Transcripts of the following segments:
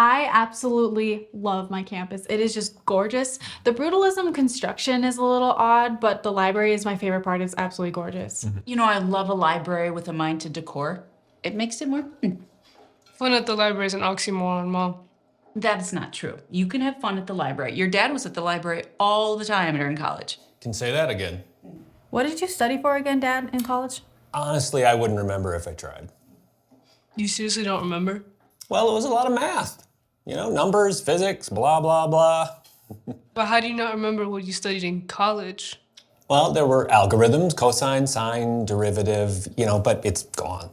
I absolutely love my campus. It is just gorgeous. The brutalism construction is a little odd, but the library is my favorite part. It's absolutely gorgeous. You know, I love a library with a mind to decor. It makes it more fun. Fun at the library is an oxymoron, Mom. That is not true. You can have fun at the library. Your dad was at the library all the time during college. Can say that again. What did you study for again, Dad, in college? Honestly, I wouldn't remember if I tried. You seriously don't remember? Well, it was a lot of math. You know, numbers, physics, blah, blah, blah. But how do you not remember what you studied in college? Well, there were algorithms, cosine, sine, derivative, you know, but it's gone.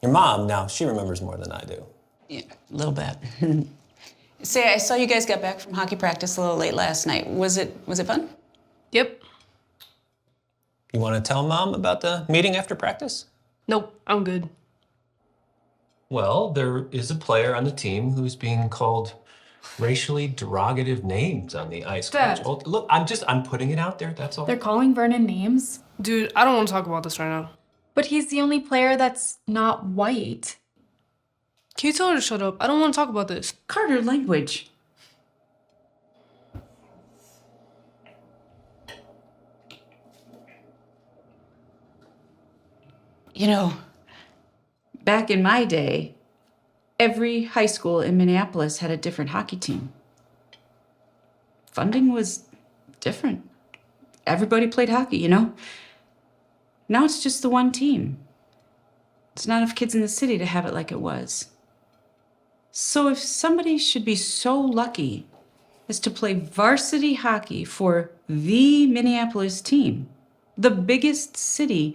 Your mom, now, she remembers more than I do. Yeah, a little bit. Say, I saw you guys got back from hockey practice a little late last night. Was it fun? Yep. You want to tell Mom about the meeting after practice? Nope, I'm good. Well, there is a player on the team who's being called racially derogative names on the ice. Dad. Oh, look, I'm putting it out there, that's all. They're calling Vernon names? Dude, I don't want to talk about this right now. But he's the only player that's not white. Can you tell her to shut up? I don't want to talk about this. Carter, language. You know, back in my day, every high school in Minneapolis had a different hockey team. Funding was different. Everybody played hockey, you know? Now it's just the one team. It's not enough kids in the city to have it like it was. So if somebody should be so lucky as to play varsity hockey for the Minneapolis team, the biggest city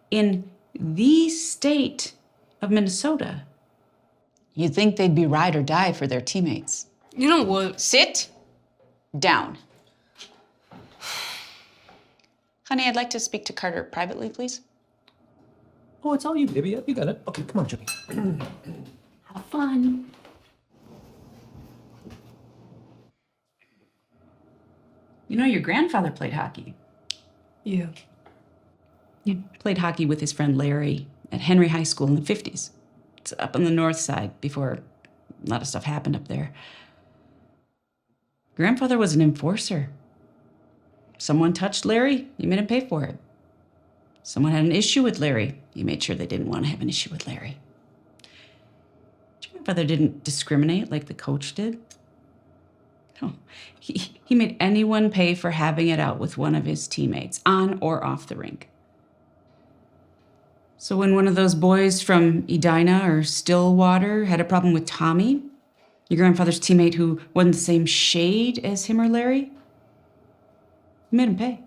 in the state of Minnesota, you'd think they'd be ride or die for their teammates. You know what? Sit down. Honey, I'd like to speak to Carter privately, please. Oh, it's all you, baby. You got it. Okay, come on, Jimmy. Have fun. You know, your grandfather played hockey. Yeah. He played hockey with his friend Larry at Henry High School in the 50s. It's up on the north side before a lot of stuff happened up there. Grandfather was an enforcer. Someone touched Larry, he made him pay for it. Someone had an issue with Larry, he made sure they didn't want to have an issue with Larry. Your grandfather didn't discriminate like the coach did. No, he made anyone pay for having it out with one of his teammates, on or off the rink. So when one of those boys from Edina or Stillwater had a problem with Tommy, your grandfather's teammate who wasn't the same shade as him or Larry, he made him pay.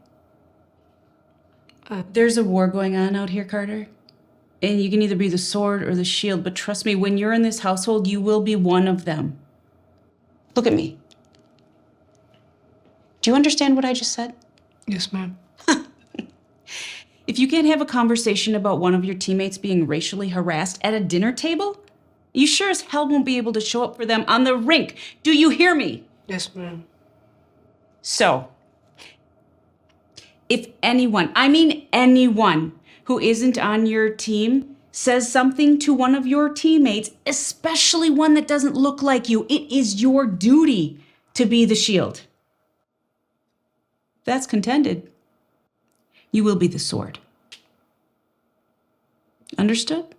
There's a war going on out here, Carter. And you can either be the sword or the shield, but trust me, when you're in this household, you will be one of them. Look at me. Do you understand what I just said? Yes, ma'am. If you can't have a conversation about one of your teammates being racially harassed at a dinner table, you sure as hell won't be able to show up for them on the rink. Do you hear me? Yes, ma'am. So, if anyone, I mean anyone, who isn't on your team says something to one of your teammates, especially one that doesn't look like you, it is your duty to be the shield. If that's contended, you will be the sword. Understood?